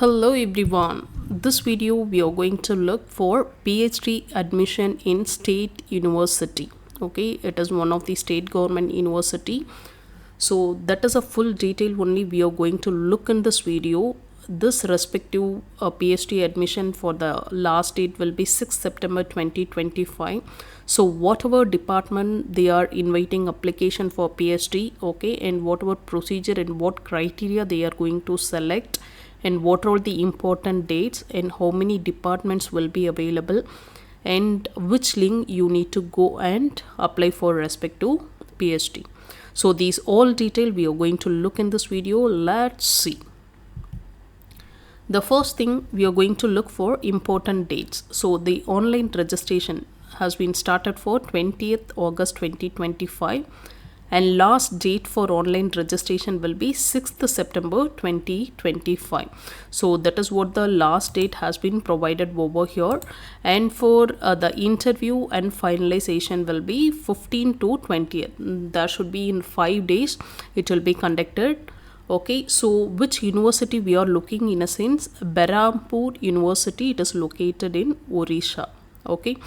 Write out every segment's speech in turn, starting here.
Hello everyone. This video we are going to look for PhD admission in state university. Okay, it is one of the state government university. So that is a full detail only we are going to look in this video. This respective PhD admission for the last date will be 6 September 2025. So whatever department they are inviting application for PhD, okay, and whatever procedure and what criteria they are going to select, and what are the important dates and how many departments will be available, and which link you need to go and apply for respect to PhD. So these all detail we are going to look in this video. Let's see. The first thing we are going to look for important dates. So the online registration has been started for 20th August 2025, and last date for online registration will be 6th September 2025. So that is what the last date has been provided over here, and for the interview and finalization will be 15 to 20th. That should be in 5 days it will be conducted. Okay, so which university we are looking, in a sense, Berhampur University. It is located in Odisha. Okay,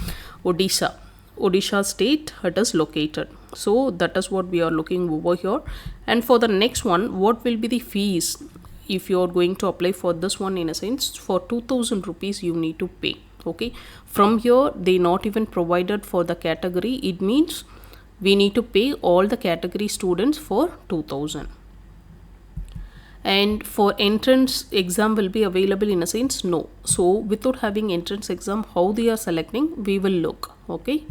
Odisha state it is located. So that is what we are looking over here. And for the next one, what will be the fees if you are going to apply for this one? In a sense, for 2000 rupees you need to pay. Okay, from here they not even provided for the category. It means we need to pay all the category students for 2000. And for entrance exam will be available, in a sense, no. So without having entrance exam, how they are selecting, we will look. Okay,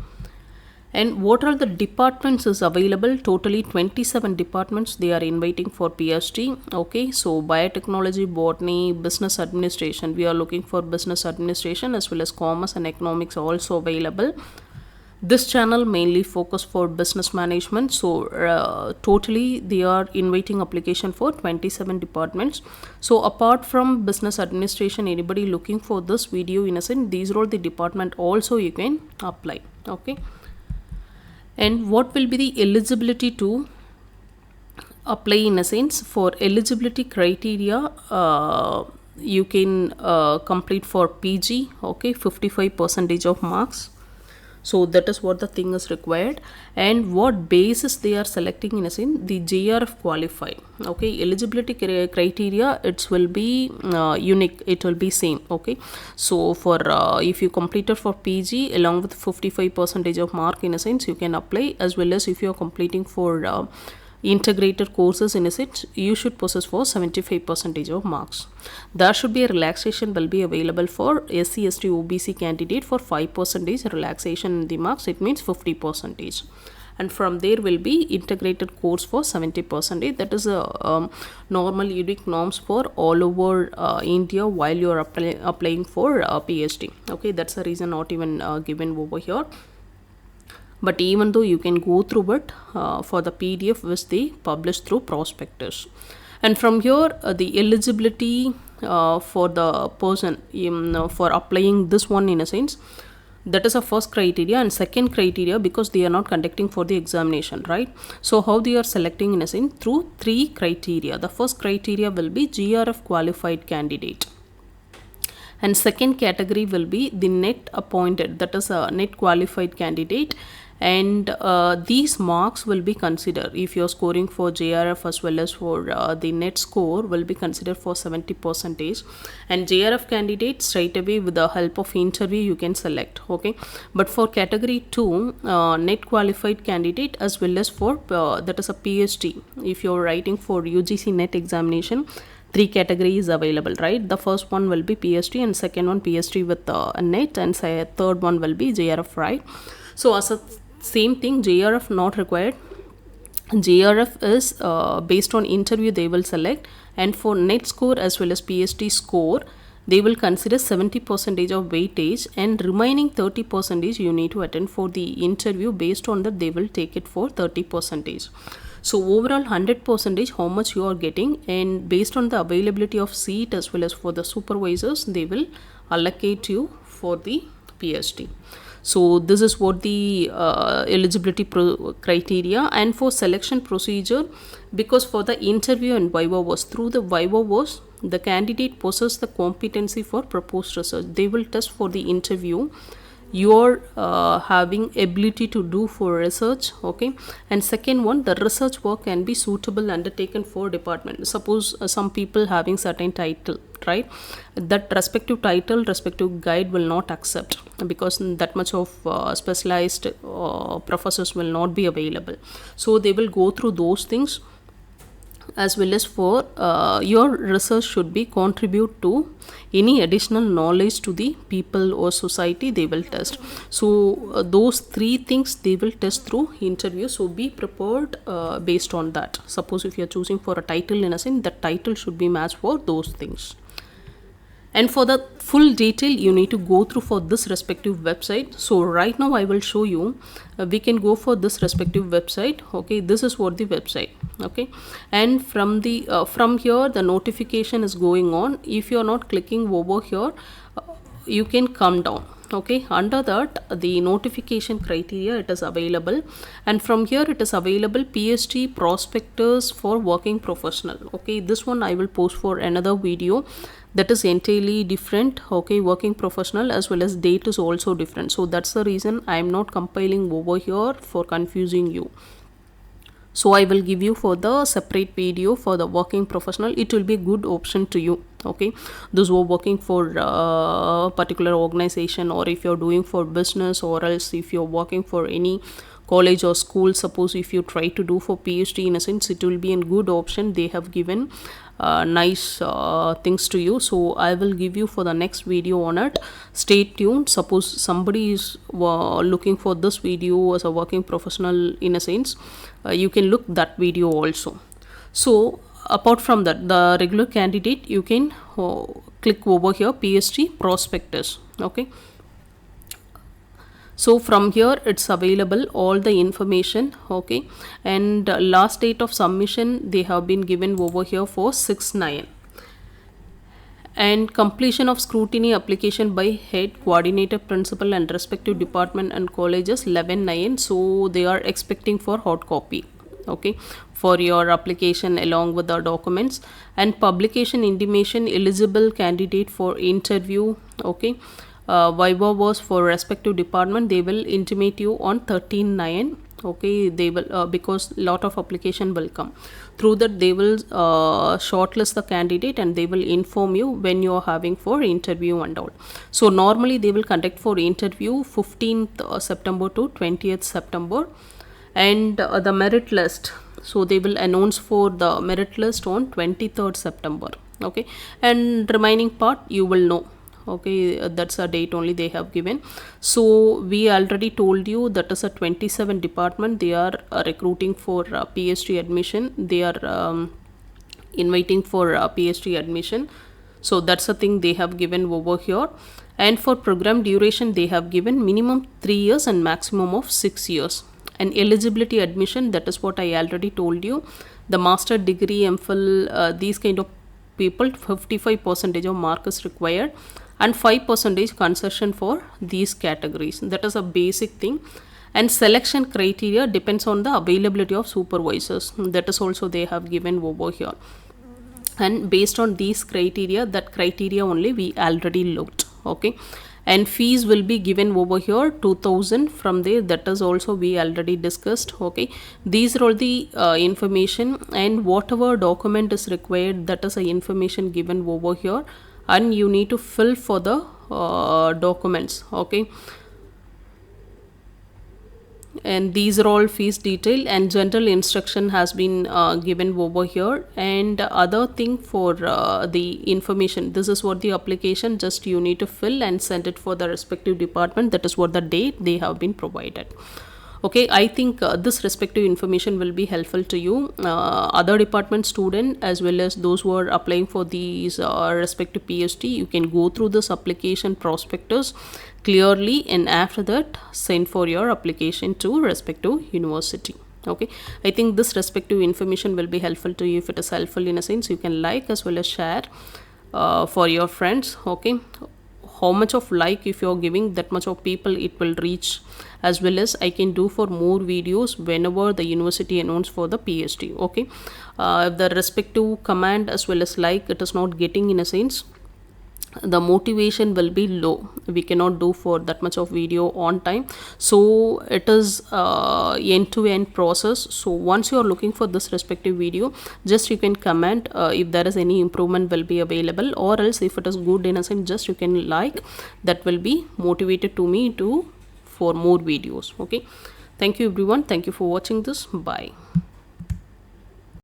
and what are the departments is available? Totally 27 departments they are inviting for PhD. Okay, so biotechnology, botany, business administration, we are looking for business administration, as well as commerce and economics also available. This channel mainly focus for business management. So totally they are inviting application for 27 departments. So apart from business administration, anybody looking for this video, in a sense, these are all the department also you can apply. Okay, and what will be the eligibility to apply? In a sense, for eligibility criteria, you can complete for PG. Okay, 55% of marks. So that is what the thing is required. And what basis they are selecting, in a sense, the JRF qualified. Okay, eligibility criteria, it will be unique, it will be same. Okay, so for if you completed for PG along with 55% of mark, in a sense, you can apply, as well as if you are completing for integrated courses, in a sense, you should possess for 75% of marks. There should be a relaxation will be available for SC, ST, OBC candidate for 5% relaxation in the marks. It means 50%. And from there will be integrated course for 70%. That is a normal unique norms for all over India while you are applying for PhD. Okay, that's the reason not even given over here. But even though you can go through it for the PDF which they publish through prospectus. And from here the eligibility for the person for applying this one, in a sense, that is a first criteria. And second criteria, because they are not conducting for the examination, right? So how they are selecting, in a sense, through 3 criteria. The first criteria will be GRF qualified candidate, and second category will be the net appointed, that is a net qualified candidate. And these marks will be considered if you're scoring for JRF, as well as for the net score will be considered for 70%. And JRF candidate, straight away with the help of interview you can select. Okay, but for category 2, net qualified candidate, as well as for that is a PhD, if you're writing for UGC net examination, 3 categories available, right? The first one will be PhD, and second one PhD with net, and third one will be JRF, right? So as a same thing, JRF not required. JRF is based on interview they will select, and for net score as well as PhD score, they will consider 70% of weightage, and remaining 30% you need to attend for the interview. Based on that, they will take it for 30%. So overall 100% how much you are getting, and based on the availability of seat as well as for the supervisors, they will allocate you for the PhD. So this is what the eligibility criteria. And for selection procedure, because for the interview and viva was through the viva was the candidate possesses the competency for proposed research. They will test for the interview your having ability to do for research. Okay, and second one, the research work can be suitable undertaken for department. Suppose some people having certain title, right, that respective title, respective guide will not accept, because that much of specialized professors will not be available. So they will go through those things, as well as for your research should be contribute to any additional knowledge to the people or society. They will test. So those three things they will test through interview. So be prepared based on that. Suppose if you are choosing for a title, in a sense, that title should be matched for those things. And for the full detail, you need to go through for this respective website. So right now I will show you, we can go for this respective website. Okay, this is what the website. Okay, and from the from here the notification is going on. If you are not clicking over here, you can come down. Okay, under that the notification criteria, it is available, and from here it is available PhD prospectus for working professional. Okay, this one I will post for another video, that is entirely different. Okay, working professional as well as date is also different. So that's the reason I am not compiling over here for confusing you. So I will give you for the separate video for the working professional. It will be a good option to you. Okay, those who are working for a particular organization, or if you're doing for business, or else if you're working for any college or school. Suppose if you try to do for PhD, in a sense, it will be a good option. They have given nice things to you. So I will give you for the next video on it. Stay tuned. Suppose somebody is looking for this video as a working professional, in a sense, you can look that video also. So apart from that, the regular candidate, you can click over here, PhD prospectus. Okay, so from here it's available all the information. Okay, and last date of submission they have been given over here for 6/9, and completion of scrutiny application by head, coordinator, principal and respective department and colleges 11/9. So they are expecting for hard copy. Okay, for your application along with the documents, and publication intimation eligible candidate for interview. Okay, viva was for respective department, they will intimate you on 13/9. Okay, they will because lot of application will come through that. They will shortlist the candidate and they will inform you when you are having for interview and all. So normally they will conduct for interview 15th September to 20th September, and the merit list, so they will announce for the merit list on 23rd September. Okay, and remaining part you will know. Okay, that's a date only they have given. So we already told you that is a 27 department they are recruiting for PhD admission. They are inviting for PhD admission. So that's a thing they have given over here. And for program duration they have given minimum 3 years and maximum of 6 years. And eligibility admission, that is what I already told you. The master degree, MPhil, these kind of people, 55% of mark is required, and 5% concession for these categories. That is a basic thing. And selection criteria depends on the availability of supervisors. That is also they have given over here. And based on these criteria, that criteria only we already looked. Okay, and fees will be given over here 2,000 from there. That is also we already discussed. Okay, these are all the information, and whatever document is required, that is the information given over here, and you need to fill for the documents. Okay, and these are all fees detail, and general instruction has been given over here. And other thing for the information, this is what the application, just you need to fill and send it for the respective department. That is what the date they have been provided. Okay, I think this respective information will be helpful to you, other department student as well as those who are applying for these respective PhD. You can go through this application prospectus clearly, and after that send for your application to respective university. Okay, I think this respective information will be helpful to you. If it is helpful, in a sense, you can like as well as share for your friends. Okay, how much of like if you're giving, that much of people it will reach, as well as I can do for more videos whenever the university announce for the PhD. Okay, the respective command as well as like it is not getting, in a sense the motivation will be low. We cannot do for that much of video on time. So it is end to end process. So once you are looking for this respective video, just you can comment if there is any improvement will be available, or else if it is good, in a sense just you can like, that will be motivated to me to for more videos. Okay, thank you everyone, thank you for watching this. Bye.